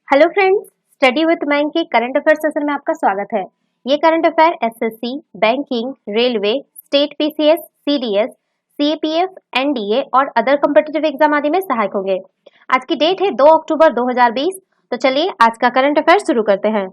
Hello friends, study with मैंग के current affair session में आपका स्वागत है। ये current affair SSC, banking, railway, state PCS, CDS, CAPF, NDA और अदर कॉम्पिटिटिव एग्जाम आदि में सहायक होंगे। आज की डेट है 2 अक्टूबर 2020। तो चलिए आज का करंट अफेयर शुरू करते हैं।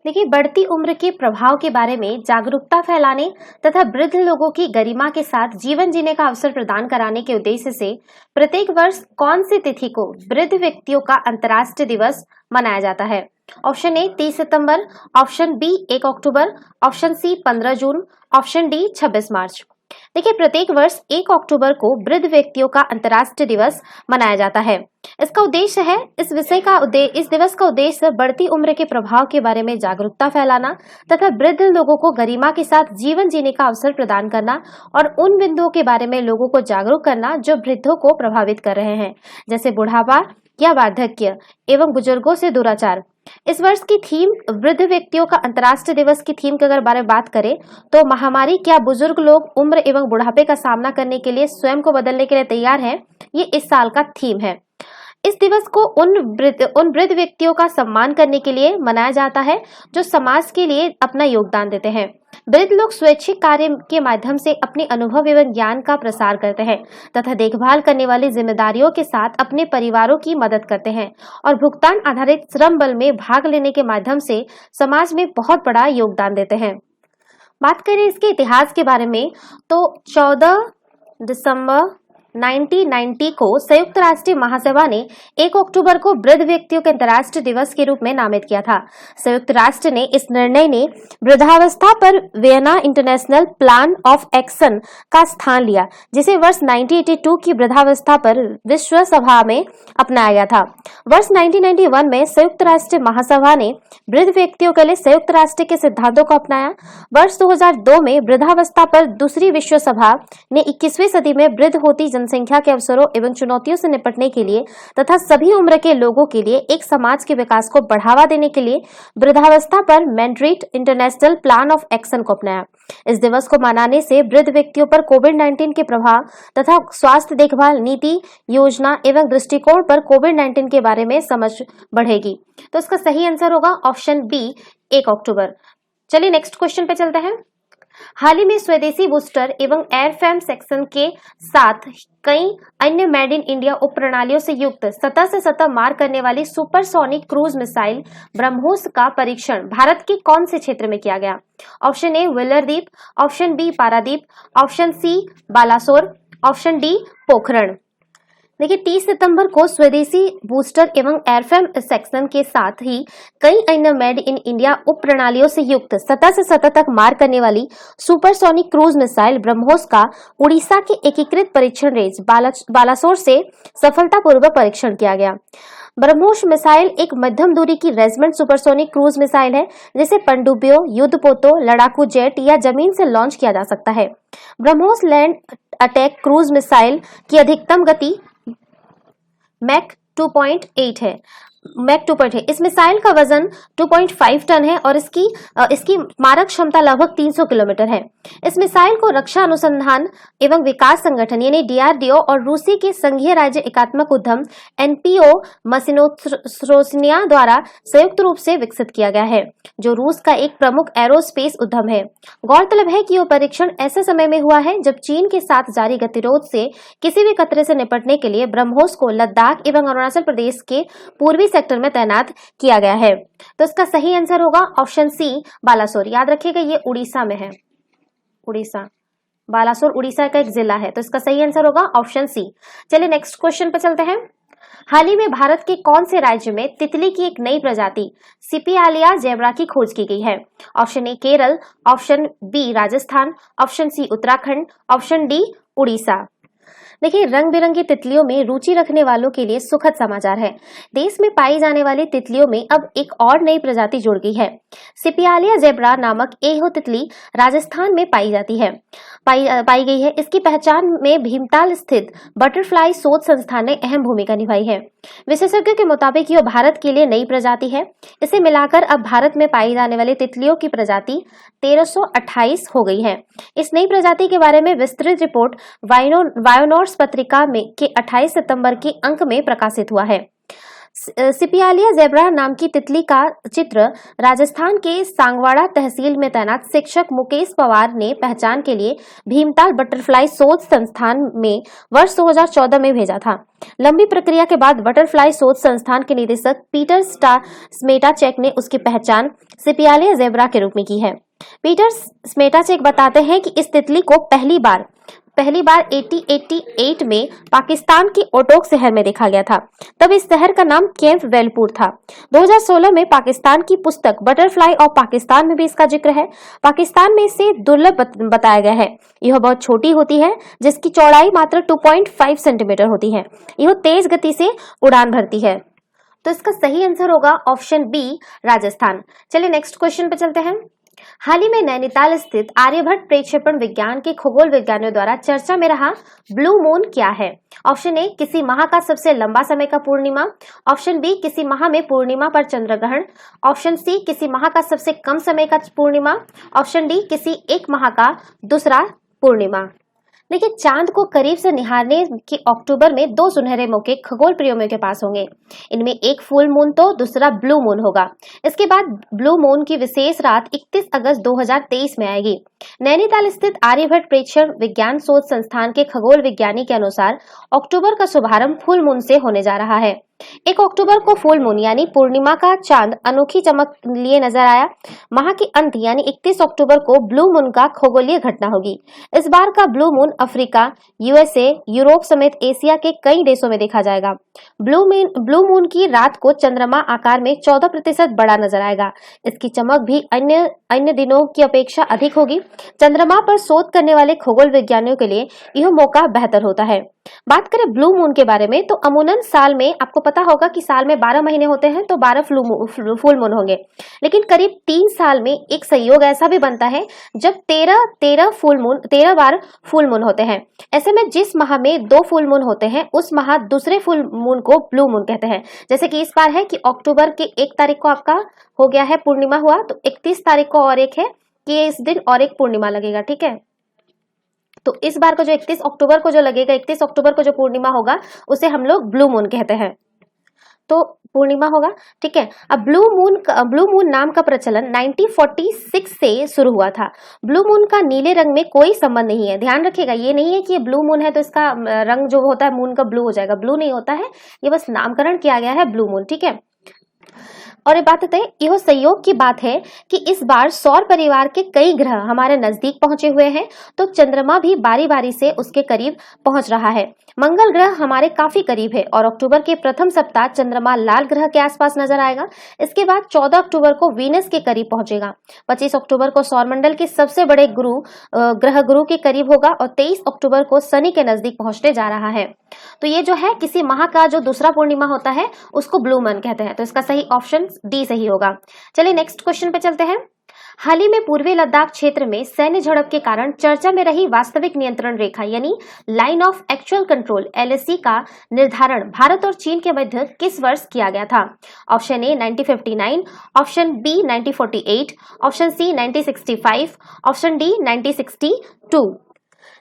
देखिए, बढ़ती उम्र के प्रभाव के बारे में जागरूकता फैलाने तथा वृद्ध लोगों की गरिमा के साथ जीवन जीने का अवसर प्रदान कराने के उद्देश्य से प्रत्येक वर्ष कौन सी तिथि को वृद्ध व्यक्तियों का अंतर्राष्ट्रीय दिवस मनाया जाता है? ऑप्शन ए 30 सितंबर, ऑप्शन बी 1 अक्टूबर, ऑप्शन सी 15 जून, ऑप्शन डी 26 मार्च। देखिए, प्रत्येक वर्ष 1 अक्टूबर को वृद्ध व्यक्तियों का अंतर्राष्ट्रीय दिवस मनाया जाता है। इसका उद्देश्य है इस दिवस का उद्देश्य बढ़ती उम्र के प्रभाव के बारे में जागरूकता फैलाना तथा वृद्ध लोगों को गरिमा के साथ जीवन जीने का अवसर प्रदान करना और उन बिंदुओं के बारे में लोगों को जागरूक करना जो वृद्धों को प्रभावित कर रहे हैं, जैसे बुढ़ापा या वार्धक्य एवं बुजुर्गों से दुराचार। इस वर्ष की थीम वृद्ध व्यक्तियों का अंतर्राष्ट्रीय दिवस की थीम के अगर बारे में बात करें तो महामारी क्या बुजुर्ग लोग उम्र एवं बुढ़ापे का सामना करने के लिए स्वयं को बदलने के लिए तैयार हैं, ये इस साल का थीम है। इस दिवस को उन वृद्ध व्यक्तियों का सम्मान करने के लिए मनाया जाता है जो समाज के लिए अपना योगदान देते हैं। वृद्ध लोग स्वैच्छिक कार्य के माध्यम से अपने अनुभव एवं ज्ञान का प्रसार करते हैं तथा देखभाल करने वाली जिम्मेदारियों के साथ अपने परिवारों की मदद करते हैं और भुगतान आधारित श्रम बल में भाग लेने के माध्यम से समाज में बहुत बड़ा योगदान देते हैं। बात करें इसके इतिहास के बारे में तो 14 दिसंबर 1990 को संयुक्त राष्ट्र महासभा ने 1 अक्टूबर को वृद्ध व्यक्तियों के अंतर्राष्ट्रीय दिवस के रूप में नामित किया था। संयुक्त राष्ट्र ने इस निर्णय ने वृद्धावस्था पर Vienna international plan of action का स्थान लिया, जिसे वर्ष 1982 की वृद्धावस्था पर विश्व सभा में अपनाया गया था। वर्ष 1991 में संयुक्त राष्ट्र महासभा ने वृद्ध व्यक्तियों के लिए संयुक्त राष्ट्र के सिद्धांतों को अपनाया। वर्ष 2002 में वृद्धावस्था पर दूसरी विश्व सभा ने 21वीं सदी में वृद्ध होती जनसंख्या के अवसरों एवं चुनौतियों से निपटने के लिए तथा सभी उम्र के लोगों के लिए एक समाज के विकास को बढ़ावा देने के लिए वृद्धावस्था पर Madrid international plan of action को अपनाया। इस दिवस को मनाने से वृद्ध व्यक्तियों पर कोविड-19 के प्रभाव तथा स्वास्थ्य देखभाल नीति, योजना एवं दृष्टिकोण पर कोविड-19 के बारे में समझ बढ़ेगी। तो इसका सही आंसर होगा ऑप्शन बी 1 अक्टूबर। चलिए नेक्स्ट क्वेश्चन पे चलते हैं। हाल ही में स्वदेशी बूस्टर एवं एयरफेम सेक्शन के साथ कई अन्य मेड इन इंडिया उप प्रणालियों से युक्त सतह से सतह मार करने वाली सुपरसोनिक क्रूज मिसाइल ब्रह्मोस का परीक्षण भारत के कौन से क्षेत्र में किया गया? ऑप्शन ए वेलर द्वीप, option B Paradip, option C Balasore, option D Pokhran. देखिए, 30 सितंबर को स्वदेशी बूस्टर एवं एयरफेम सेक्शन के साथ ही कई अन्य मेड इन इंडिया उप प्रणालियों से युक्त सतह से सतह तक मार करने वाली सुपरसोनिक क्रूज मिसाइल ब्रह्मोस का उड़ीसा के एकीकृत परीक्षण रेंज बालासोर से सफलतापूर्वक परीक्षण किया गया। ब्रह्मोस मिसाइल एक मध्यम दूरी की रेजिमेंट सुपरसोनिक क्रूज मिसाइल है, जिसे पनडुब्बियों, युद्धपोतों, लड़ाकू जेट या जमीन से लॉन्च किया जा सकता है। BrahMos land attack cruise missile की अधिकतम गति मैक 2.8 है। इस मिसाइल का वजन 2.5 टन है और इसकी मारक क्षमता लगभग 300 किलोमीटर है। इस मिसाइल को रक्षा अनुसंधान एवं विकास संगठन यानी डीआरडीओ और रूसी के संघीय राज्य एकात्मक उद्यम एनपीओ मसिनोस्रोसिनिया द्वारा संयुक्त रूप से विकसित किया गया है, जो रूस का एक प्रमुख एरोस्पेस उद्यम है। गौरतलब है कि यह परीक्षण ऐसे समय में हुआ है जब चीन के साथ जारी गतिरोध से किसी भी खतरे से निपटने के लिए ब्रह्मोस को लद्दाख एवं अरुणाचल प्रदेश के पूर्वी सेक्टर में तैनात किया गया है। तो इसका सही आंसर होगा ऑप्शन सी बालासोर। याद रखिएगा, ये उड़ीसा में है। उड़ीसा, बालासोर उड़ीसा का एक जिला है। तो इसका सही आंसर होगा ऑप्शन सी। चलिए नेक्स्ट क्वेश्चन पे चलते हैं। हाल ही में भारत के कौन से राज्य में तितली की एक नई प्रजाति सिपियालिया जेब्रा की खोज की गई है? Option A Kerala, option B Rajasthan, option C Uttarakhand, option D Orissa. देखिए, रंग बिरंगी तितलियों में रुचि रखने वालों के लिए सुखद समाचार है। देश में पाई जाने वाली तितलियों में अब एक और नई प्रजाति जुड़ गई है। सिपियालिया जेब्रा नामक एहो तितली राजस्थान में पाई गई है। इसकी पहचान में भीमताल स्थित बटरफ्लाई शोध संस्थान ने अहम भूमिका निभाई है। विशेषज्ञों के मुताबिक यह भारत के लिए नई प्रजाति है। इसे मिलाकर अब भारत में पाई जाने वाली तितलियों की प्रजाति 1328 हो गई है। इस नई प्रजाति के बारे में विस्तृत रिपोर्ट वायोनोर्स पत्रिका में के 28 सितंबर के अंक में प्रकाशित हुआ है। सिपियालिया ज़ेब्रा नाम की तितली का चित्र राजस्थान के सांगवाड़ा तहसील में तैनात शिक्षक मुकेश पवार ने पहचान के लिए भीमताल बटरफ्लाई शोध संस्थान में वर्ष 2014 में भेजा था। लंबी प्रक्रिया के बाद बटरफ्लाई शोध संस्थान के निदेशक पीटर स्मेटाचेक ने उसकी पहचान सिपियालिया ज़ेब्रा के रूप में की है। पीटर स्मेटाचेक बताते हैं कि इस तितली को पहली बार 1888 में पाकिस्तान के ओटोक शहर में देखा गया था। तब इस शहर का नाम कैंप वेलपुर था। 2016 में पाकिस्तान की पुस्तक बटरफ्लाई ऑफ पाकिस्तान में भी इसका जिक्र है। पाकिस्तान में इसे दुर्लभ बताया गया है। यह बहुत छोटी होती है, जिसकी चौड़ाई मात्र 2.5 सेंटीमीटर होती है। यह तेज गति से उड़ान भरती है। तो इसका सही आंसर होगा ऑप्शन बी, राजस्थान। चलिए नेक्स्ट क्वेश्चन पे चलते हैं। हाल ही में नैनीताल स्थित आर्यभट्ट प्रक्षेपण विज्ञान के खगोल विज्ञानियों द्वारा चर्चा में रहा ब्लू मून क्या है? ऑप्शन ए, किसी माह का सबसे लंबा समय का पूर्णिमा। ऑप्शन बी, किसी माह में पूर्णिमा पर चंद्र ग्रहण। ऑप्शन सी, किसी माह का सबसे कम समय का पूर्णिमा। ऑप्शन डी, किसी एक माह का दूसरा पूर्णिमा। देखिए, चांद को करीब से निहारने के अक्टूबर में दो सुनहरे मौके खगोल प्रेमियों के पास होंगे। इनमें एक फुल मून तो दूसरा ब्लू मून होगा। इसके बाद ब्लू मून की विशेष रात 31 अगस्त 2023 में आएगी। नैनीताल स्थित आर्यभट्ट प्रेक्षण विज्ञान शोध संस्थान के खगोल विज्ञानी के अनुसार अक्टूबर का शुभारंभ फुल मून से होने जा रहा है। 1 अक्टूबर को फुल मून यानी पूर्णिमा का चांद अनोखी चमक लिए नजर आया। माह के अंत यानी 31 अक्टूबर को ब्लू मून का खगोलीय घटना होगी। इस बार का blue moon Africa, USA, Europe समेत एशिया के कई देशों में देखा जाएगा। ब्लू मून की रात को चंद्रमा आकार में 14% बड़ा नजर आएगा। इसकी चमक भी अन्य दिनों की अपेक्षा अधिक होगी। चंद्रमा पर शोध करने वाले खगोल विज्ञानियों के लिए यह मौका बेहतर होता है। बात करें ब्लू मून के बारे में तो अमूमन साल में आपको पता होगा कि साल में 12 महीने होते हैं तो 12 फुल मून होंगे। लेकिन करीब 3 साल में एक संयोग ऐसा भी बनता है जब 13 बार फुल मून होते हैं। ऐसे में जिस माह में 2 फुल मून होते हैं उस माह दूसरे फुल मून को ब्लू मून कहते हैं। जैसे कि इस बार है कि अक्टूबर के 1 तारीख को आपका हो गया है पूर्णिमा हुआ, तो 31 तारीख को और एक है कि इस दिन और एक पूर्णिमा लगेगा। ठीक है, तो इस बार को जो 31 अक्टूबर को जो लगेगा, 31 अक्टूबर को जो पूर्णिमा होगा उसे हम लोग ब्लू मून कहते हैं, तो पूर्णिमा होगा। ठीक है, अब ब्लू मून नाम का प्रचलन 1946 से शुरू हुआ था। ब्लू मून का नीले रंग में कोई संबंध नहीं है। ध्यान रखिएगा, ये नहीं है कि ये ब्लू मून है तो इसका रंग जो होता है मून का ब्लू हो जाएगा। ब्लू नहीं होता है, ये बस नामकरण किया गया है ब्लू मून। ठीक है, और ये बात है, यह संयोग की बात है कि इस बार सौर परिवार के कई ग्रह हमारे नजदीक पहुंचे हुए हैं, तो चंद्रमा भी बारी बारी से उसके करीब पहुंच रहा है। मंगल ग्रह हमारे काफी करीब है और अक्टूबर के प्रथम सप्ताह चंद्रमा लाल ग्रह के आसपास नजर आएगा। इसके बाद 14 अक्टूबर को वीनस के करीब पहुंचेगा। 25 अक्टूबर को सौरमंडल के सबसे बड़े ग्रह गुरु के करीब होगा और 23 अक्टूबर को शनि के नजदीक पहुंचने जा रहा है। तो ये जो है किसी माह का जो दूसरा पूर्णिमा होता है उसको ब्लू मून कहते हैं। तो इसका सही ऑप्शन डी सही होगा। चलिए नेक्स्ट क्वेश्चन पे चलते हैं। हाल ही में पूर्वी लद्दाख क्षेत्र में सैन्य झड़प के कारण चर्चा में रही वास्तविक नियंत्रण रेखा यानी line of actual control LAC का निर्धारण भारत और चीन के मध्य किस वर्ष किया गया था? Option A 1959, option B 1948, option C 1965, option D 1962।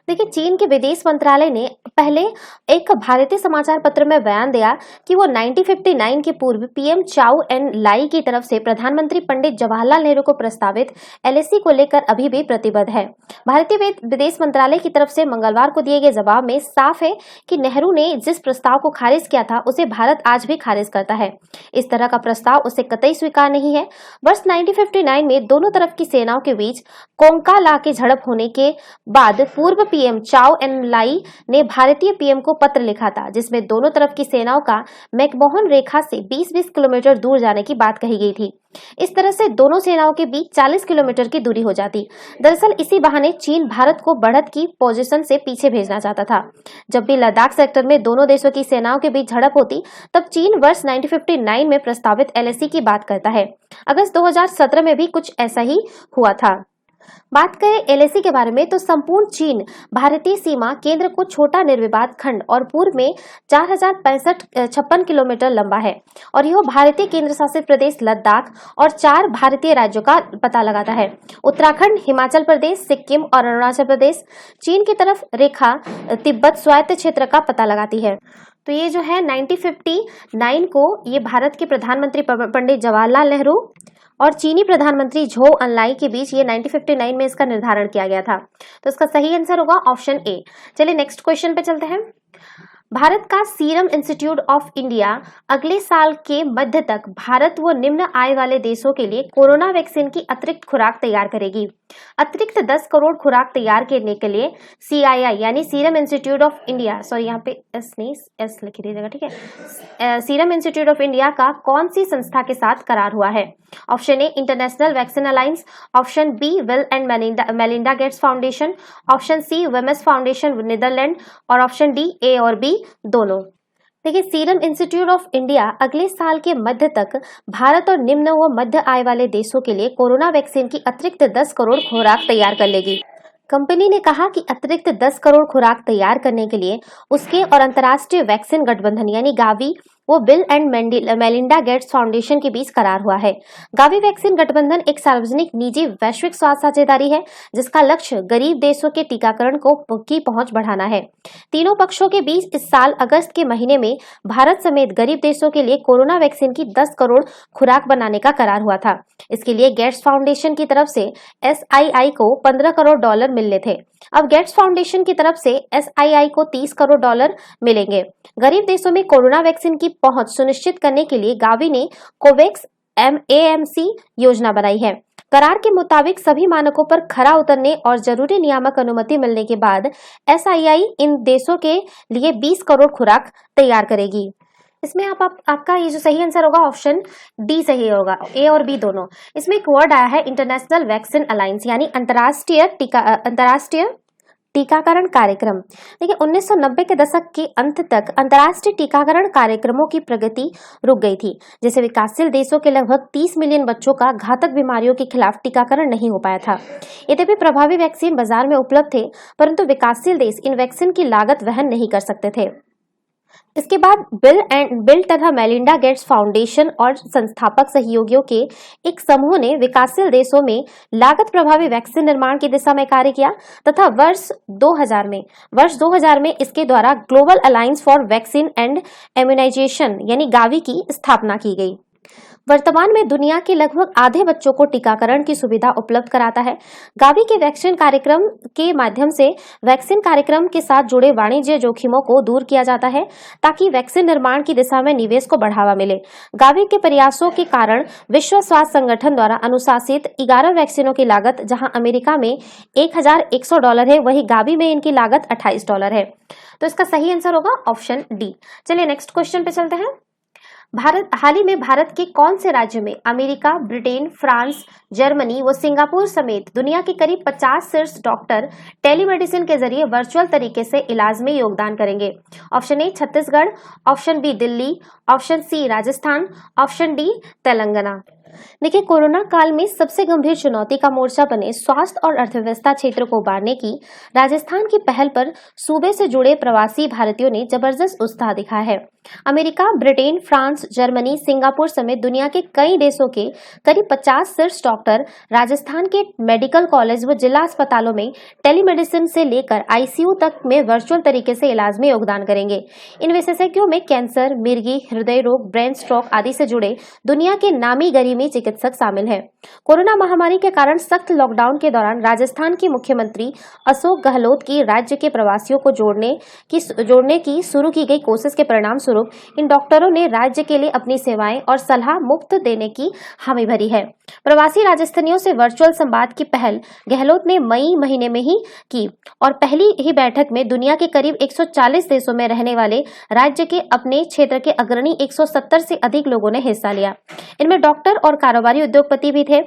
देखिए, चीन के विदेश मंत्रालय ने पहले एक भारतीय समाचार पत्र में बयान दिया कि वो 1959 के पूर्व PM चाउ एन लाई की तरफ से प्रधानमंत्री पंडित जवाहरलाल नेहरू को प्रस्तावित LAC को लेकर अभी भी प्रतिबद्ध है। भारतीय विदेश मंत्रालय की तरफ से मंगलवार को दिए गए जवाब में साफ है कि नेहरू ने जिस प्रस्ताव को खारिज किया था उसे भारत आज भी खारिज करता है। इस तरह का प्रस्ताव उसे कतई स्वीकार नहीं है। वर्ष 1959 में दोनों तरफ की सेनाओं के बीच कोंका ला की झड़प होने के बाद पूर्व PM चाउ एन लाई ने भारतीय PM को पत्र लिखा था, जिसमें दोनों तरफ की सेनाओं का मैकमोहन रेखा से 20-20 किलोमीटर दूर जाने की बात कही गई थी। इस तरह से दोनों सेनाओं के बीच 40 किलोमीटर की दूरी हो जाती। दरअसल इसी बहाने चीन भारत को बढ़त की पोजीशन से पीछे भेजना चाहता था। जब भी लद्दाख सेक्टर में दोनों देशों की सेनाओं के बीच झड़प होती, तब चीन वर्ष 1959 में प्रस्तावित LAC की बात करता है। अगस्त 2017 में भी कुछ ऐसा ही हुआ था। बात करें LAC के बारे में तो संपूर्ण चीन भारतीय सीमा केंद्र को छोटा निर्विवाद खंड और पूर्व में 4056 किलोमीटर लंबा है और यह भारतीय केंद्र शासित प्रदेश लद्दाख और 4 भारतीय राज्यों का पता लगाता है। उत्तराखंड, हिमाचल प्रदेश, सिक्किम और अरुणाचल प्रदेश चीन की तरफ रेखा तिब्बत स्वायत्त क्षेत्र का पता लगाती है। तो ये जो है 1959 को ये भारत के प्रधानमंत्री पंडित जवाहरलाल नेहरू और चीनी प्रधानमंत्री झो अनलाई के बीच ये 1959 में इसका निर्धारण किया गया था। तो इसका सही आंसर होगा ऑप्शन ए। चलिए नेक्स्ट क्वेश्चन पे चलते हैं। भारत का सीरम इंस्टीट्यूट ऑफ इंडिया अगले साल के मध्य तक भारत व निम्न आय वाले देशों के लिए कोरोना वैक्सीन की अतिरिक्त खुराक तैयार करेगी। अतिरिक्त 10 करोड़ खुराक तैयार करने के लिए CII यानी serum institute of India, sorry यहाँ पे एस नहीं एस लिख दीजिएगा, ठीक है, सीरम इंस्टीट्यूट ऑफ इंडिया का कौन सी संस्था के साथ करार हुआ है? Option A International Vaccine Alliance, option B Bill and Melinda Gates Foundation, option C Wemos Foundation Netherland और ऑप्शन डी ए और बी दोनों। देखिए, सीरम इंस्टीट्यूट ऑफ इंडिया अगले साल के मध्य तक भारत और निम्न व मध्य आय वाले देशों के लिए कोरोना वैक्सीन की अतिरिक्त 10 करोड़ खुराक तैयार कर लेगी। कंपनी ने कहा कि अतिरिक्त 10 करोड़ खुराक तैयार करने के लिए उसके और अंतर्राष्ट्रीय वैक्सीन गठबंधन यानी गावी वो bill and Melinda Gates foundation के बीच करार हुआ है। गावी वैक्सीन गठबंधन एक सार्वजनिक निजी वैश्विक स्वास्थ्य साझेदारी है जिसका लक्ष्य गरीब देशों के टीकाकरण की पहुंच बढ़ाना है। तीनों पक्षों के बीच इस साल अगस्त के महीने में भारत समेत गरीब देशों के लिए कोरोना वैक्सीन की 10 करोड़ खुराक बनाने का करार हुआ था। इसके लिए गेट्स फाउंडेशन की तरफ से SII को $15 करोड़ मिलने थे। अब गेट्स फाउंडेशन की तरफ से SII को $30 करोड़ मिलेंगे। गरीब देशों में कोरोना वैक्सीन की पहुंच सुनिश्चित करने के लिए गावी ने कोवैक्स AMC योजना बनाई है। करार के मुताबिक सभी मानकों पर खरा उतरने और जरूरी नियामक अनुमति मिलने के बाद SII इन देशों के लिए 20 करोड़ खुराक तैयार करेगी। इसमें आपका ये जो सही आंसर होगा ऑप्शन डी सही होगा, ए और बी दोनों। इसमें एक वर्ड आया है इंटरनेशनल वैक्सीन अलायंस यानी अंतर्राष्ट्रीय टीकाकरण कार्यक्रम। देखिए 1990 के दशक के अंत तक अंतर्राष्ट्रीय टीकाकरण कार्यक्रमों की प्रगति रुक गई थी, जिससे विकासशील देशों के लगभग 30 मिलियन बच्चों का घातक बीमारियों के खिलाफ टीकाकरण नहीं हो पाया था। यद्यपि प्रभावी वैक्सीन बाजार में उपलब्ध थे, परंतु विकासशील देश इन वैक्सीन की लागत वहन नहीं कर सकते थे। इसके बाद बिल तथा मेलिंडा गेट्स फाउंडेशन और संस्थापक सहयोगियों के एक समूह ने विकासशील देशों में लागत प्रभावी वैक्सीन निर्माण की दिशा में कार्य किया तथा वर्ष 2000 में इसके द्वारा global alliance for vaccine and immunisation यानी गावी की स्थापना की गई। वर्तमान में दुनिया के लगभग आधे बच्चों को टीकाकरण की सुविधा उपलब्ध कराता है। गावी के वैक्सीन कार्यक्रम के माध्यम से वैक्सीन कार्यक्रम के साथ जुड़े वाणिज्य जोखिमों को दूर किया जाता है ताकि वैक्सीन निर्माण की दिशा में निवेश को बढ़ावा मिले। गावी के प्रयासों के कारण विश्व स्वास्थ्य संगठन द्वारा अनुशासित 11 वैक्सीनों की लागत जहां अमेरिका में $1,100 है, वहीं गावी में इनकी लागत $28 है। तो इसका सही आंसर होगा ऑप्शन डी। चलिए नेक्स्ट क्वेश्चन पे चलते हैं। हाल ही में भारत के कौन से राज्य में अमेरिका, ब्रिटेन, फ्रांस, जर्मनी व सिंगापुर समेत दुनिया के करीब 50 शीर्ष डॉक्टर टेलीमेडिसिन के जरिए वर्चुअल तरीके से इलाज में योगदान करेंगे? Option A Chhattisgarh, option B Delhi, option C Rajasthan, option D Telangana. देखिए, कोरोना काल में सबसे गंभीर चुनौती का मोर्चा बने स्वास्थ्य और अर्थव्यवस्था क्षेत्र को उबारने की राजस्थान की पहल पर सूबे से जुड़े प्रवासी भारतीयों ने जबरदस्त उत्साह दिखाया है। America, Britain, France, Germany, Singapore समेत दुनिया के कई देशों के करीब 50 शीर्ष डॉक्टर राजस्थान के मेडिकल कॉलेज व जिला अस्पतालों में टेलीमेडिसिन से लेकर ICU तक में वर्चुअल तरीके से इलाज में योगदान करेंगे। इन विशेषज्ञों में कैंसर, मिर्गी, हृदय रोग, ब्रेन स्ट्रोक आदि से जुड़े दुनिया के नामी गरीबी चिकित्सक शामिल हैं। कोरोना महामारी के कारण सख्त लॉकडाउन के दौरान राजस्थान के मुख्यमंत्री अशोक गहलोत की राज्य के प्रवासियों को जोड़ने की शुरू की गई कोशिश के परिणाम स्वरूप इन डॉक्टरों ने राज्य के लिए अपनी सेवाएं और सलाह मुफ्त देने की हामी भरी है। प्रवासी राजस्थानियों से वर्चुअल संवाद की पहल गहलोत ने मई महीने में ही की और पहली ही बैठक में दुनिया के करीब 140 देशों में रहने वाले राज्य के अपने क्षेत्र के अग्रणी 170 से अधिक लोगों ने हिस्सा लिया। इनमें डॉक्टर और कारोबारी उद्योगपति भी थे।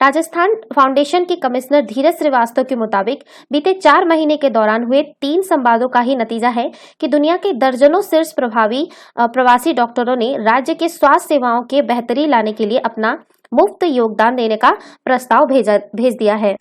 राजस्थान फाउंडेशन के कमिश्नर धीरज श्रीवास्तव के मुताबिक बीते 4 महीने के दौरान हुए 3 संवादों का ही नतीजा है कि दुनिया के दर्जनों शीर्ष प्रवासी डॉक्टरों ने राज्य के स्वास्थ्य सेवाओं के बेहतरी लाने के लिए अपना मुफ्त योगदान देने का प्रस्ताव भेज दिया है।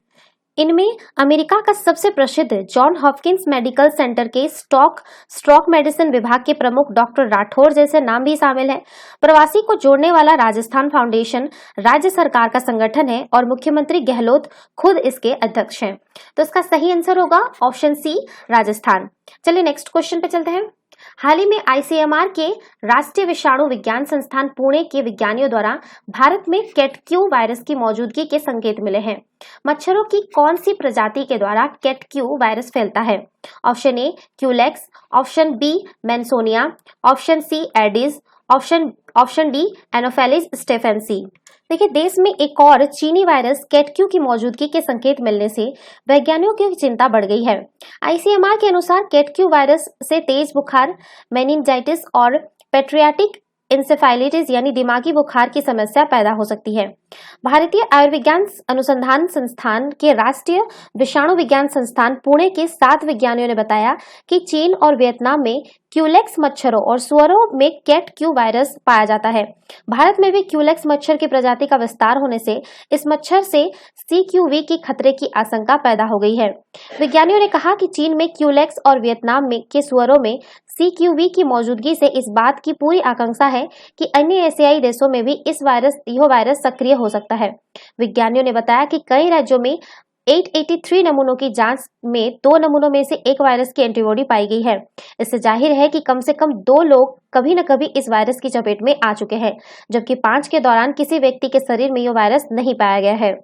इनमें अमेरिका का सबसे प्रसिद्ध जॉन हॉपकिंस मेडिकल सेंटर के स्ट्रोक मेडिसिन विभाग के प्रमुख डॉक्टर राठौर जैसे नाम भी शामिल हैं। प्रवासी को जोड़ने वाला राजस्थान फाउंडेशन राज्य सरकार का संगठन है और मुख्यमंत्री गहलोत खुद इसके अध्यक्ष हैं। तो इसका सही आंसर होगा ऑप्शन सी राजस्थान। चलिए नेक्स्ट क्वेश्चन पे चलते हैं। हाल ही में आईसीएमआर के राष्ट्रीय विषाणु विज्ञान संस्थान पुणे के विज्ञानियों द्वारा भारत में कैटक्यू वायरस की मौजूदगी के संकेत मिले हैं। मच्छरों की कौन सी प्रजाति के द्वारा कैटक्यू वायरस फैलता है? Option A Culex, option B Mansonia, option C Aedes, option D Anopheles stephensi. देखिए, देश में एक और चीनी वायरस कैटक्यू की मौजूदगी के संकेत मिलने से वैज्ञानिकों की चिंता बढ़ गई है। आईसीएमआर के अनुसार कैटक्यू वायरस से तेज बुखार, मेनिंजाइटिस और पेट्रियाटिक इंसेफेलाइटिस यानी दिमागी बुखार की समस्या पैदा हो सकती है। भारतीय आयुर्विज्ञान अनुसंधान संस्थान के राष्ट्रीय विषाणु विज्ञान संस्थान पुणे के 7 विज्ञानियों ने बताया कि चीन और वियतनाम में क्यूलेक्स मच्छरों और सुअरों में कैटक्यू वायरस पाया जाता है। भारत में भी क्यूलेक्स मच्छर की प्रजाति का विस्तार होने से इस मच्छर से सीक्यूवी की खतरे की आशंका पैदा हो गई है। विज्ञानियों ने कहा कि चीन में क्यूलेक्स और वियतनाम में के सुअरों में सीक्यूवी की मौजूदगी से इस बात की पूरी आशंका है कि अन्य एशियाई देशों में भी यह वायरस सक्रिय हो सकता है। विज्ञानियों ने बताया कि कई राज्यों में 883 नमूनों की जांच में 2 नमूनों में से एक वायरस की एंटीबॉडी पाई गई है। इससे जाहिर है कि कम से कम 2 लोग कभी न कभी इस वायरस की चपेट में आ चुके हैं, जबकि 5 के दौरान किसी व्यक्ति के शरीर में यह वायरस नहीं पाया गया है।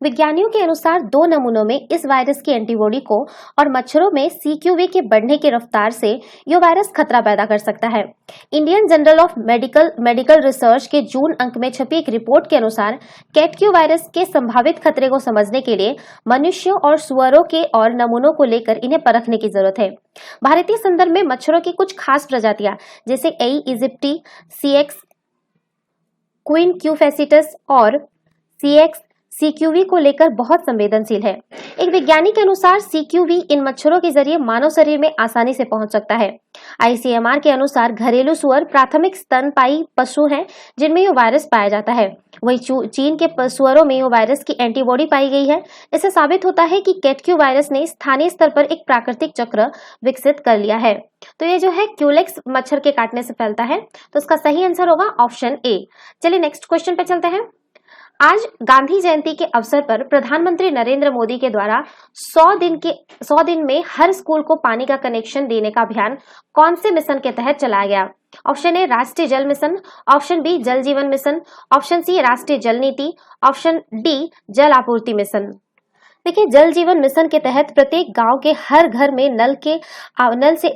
विज्ञानियों के अनुसार 2 नमूनों में इस वायरस की एंटीबॉडी को और मच्छरों में सीक्यूवी के बढ़ने की रफ्तार से यह वायरस खतरा पैदा कर सकता है। Indian journal of medical research के जून अंक में छपी एक रिपोर्ट के अनुसार कैटक्यू वायरस के संभावित खतरे को समझने के लिए मनुष्यों और सुअरों के और नमूनों को लेकर इन्हें परखने की जरूरत है। भारतीय संदर्भ में मच्छरों की कुछ खास प्रजातियां जैसे एई इजिप्टी, सीएक्स क्वीन क्यूफेसिटस और सीक्यूवी को लेकर बहुत संवेदनशील है। एक विज्ञानी के अनुसार सीक्यूवी इन मच्छरों के जरिए मानव शरीर में आसानी से पहुंच सकता है। आईसीएमआर के अनुसार घरेलू सुअर प्राथमिक स्तनपायी पशु हैं जिनमें यह वायरस पाया जाता है। वहीं चीन के सुअरों में यह वायरस की एंटीबॉडी पाई गई है। इससे साबित होता है कि कैटक्यू वायरस ने स्थानीय स्तर पर एक प्राकृतिक चक्र विकसित कर लिया है। तो ये जो है क्यूलेक्स मच्छर के काटने से फैलता है, तो इसका सही आंसर होगा ऑप्शन ए। चलिए नेक्स्ट क्वेश्चन पे चलते हैं। आज गांधी जयंती के अवसर पर प्रधानमंत्री नरेंद्र मोदी के द्वारा 100 दिन में हर स्कूल को पानी का कनेक्शन देने का अभियान कौन से मिशन के तहत चलाया गया? ऑप्शन ए राष्ट्रीय जल मिशन, ऑप्शन बी जल जीवन मिशन, ऑप्शन सी राष्ट्रीय जल नीति, ऑप्शन डी जल आपूर्ति मिशन। देखिए, जल जीवन मिशन के तहत प्रत्येक गांव के हर घर में नल से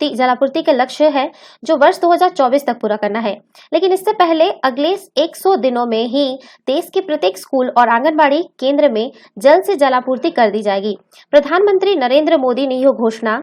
जल आपूर्ति के लक्ष्य है जो वर्ष 2024 तक पूरा करना है। लेकिन इससे पहले अगले 100 दिनों में ही देश के प्रत्येक स्कूल और आंगनबाड़ी केंद्र में जल से जल आपूर्ति कर दी जाएगी। प्रधानमंत्री नरेंद्र मोदी ने यह घोषणा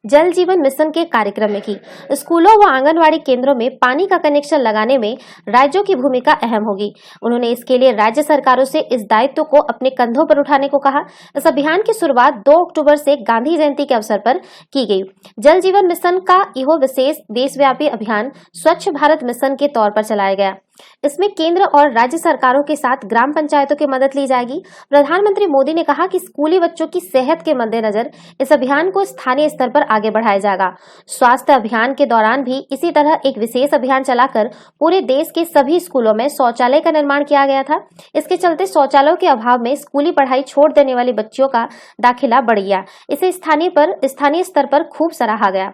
जल जीवन मिशन के कार्यक्रम में की। स्कूलों व आंगनवाड़ी केंद्रों में पानी का कनेक्शन लगाने में राज्यों की भूमिका अहम होगी। उन्होंने इसके लिए राज्य सरकारों से इस दायित्व को अपने कंधों पर उठाने को कहा। इस अभियान की शुरुआत 2 अक्टूबर से गांधी जयंती के अवसर पर की गई। जल जीवन मिशन का यह विशेष देशव्यापी अभियान स्वच्छ भारत मिशन के तौर पर चलाया गया। इसमें केंद्र और राज्य सरकारों के साथ ग्राम पंचायतों की मदद ली जाएगी। प्रधानमंत्री मोदी ने कहा कि स्कूली बच्चों की सेहत के मद्देनजर इस अभियान को स्थानीय स्तर पर आगे बढ़ाया जाएगा। स्वास्थ्य अभियान के दौरान भी इसी तरह एक विशेष अभियान चलाकर पूरे देश के सभी स्कूलों में शौचालय का निर्माण किया गया था। इसके चलते शौचालयों के अभाव में स्कूली पढ़ाई छोड़ देने वाली बच्चियों का दाखिला बढ़ गया। इसे स्थानीय स्तर पर खूब सराहा गया।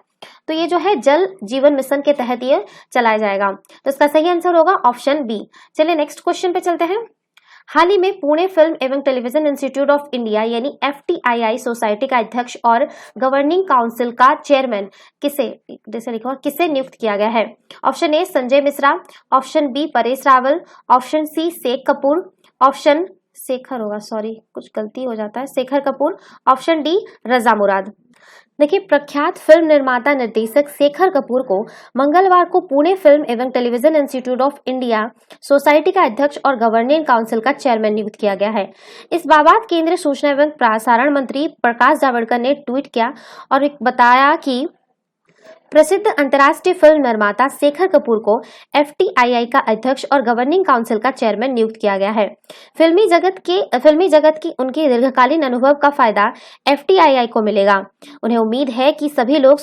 तो ये जो है जल जीवन मिशन के तहत ये चलाया जाएगा। तो इसका सही आंसर होगा ऑप्शन बी। चलिए नेक्स्ट क्वेश्चन पे चलते हैं। हाल ही में पुणे फिल्म एवं टेलीविजन इंस्टीट्यूट ऑफ इंडिया यानी FTII सोसाइटी का अध्यक्ष और गवर्निंग काउंसिल का चेयरमैन किसे नियुक्त किया गया है? Option A Sanjay Mishra, option B Paresh Rawal, option C Shekhar Kapur, option D Raza Murad. देखिए, प्रख्यात फिल्म निर्माता निर्देशक शेखर कपूर को मंगलवार को पुणे फिल्म एवं television institute of India society का अध्यक्ष और गवर्निंग काउंसिल का चेयरमैन नियुक्त किया गया है। इस बाबत केंद्रीय सूचना एवं प्रसारण मंत्री प्रकाश जावड़ेकर ने ट्वीट किया और बताया कि प्रसिद्ध अंतर्राष्ट्रीय फिल्म निर्माता शेखर कपूर को FTII का अध्यक्ष और गवर्निंग काउंसिल का चेयरमैन नियुक्त किया गया है। फिल्मी जगत की उनके दीर्घकालीन अनुभव का फायदा FTII को मिलेगा। उन्हें उम्मीद है कि सभी लोग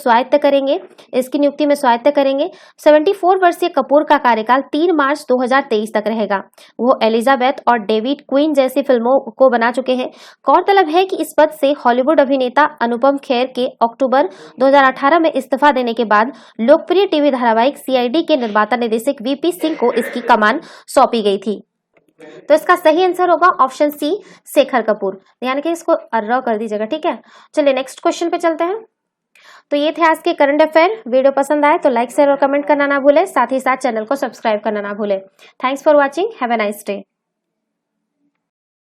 इसकी नियुक्ति में स्वायत्त करेंगे। 74 वर्षीय कपूर का कार्यकाल 3 मार्च 2023 तक रहेगा। वो एलिजाबेथ और डेविड क्वीन जैसी फिल्मों को बना चुके हैं। गौरतलब है कि इस पद से हॉलीवुड अभिनेता अनुपम खेर के अक्टूबर 2018 में इस्तीफा देने होने के बाद लोकप्रिय टीवी धारावाहिक सीआईडी के निर्माता निर्देशक वीपी सिंह को इसकी कमान सौंपी गई थी। तो इसका सही आंसर होगा ऑप्शन सी, शेखर कपूर। यानी कि इसको अर्रा कर दीजिएगा, ठीक है। चलिए नेक्स्ट क्वेश्चन पे चलते हैं। तो ये थे आज के करंट अफेयर। वीडियो पसंद आए तो लाइक शेयर और कमेंट करना ना भूलें, साथ ही साथ चैनल को सब्सक्राइब करना ना भूलें। Thanks for watching, have a nice day.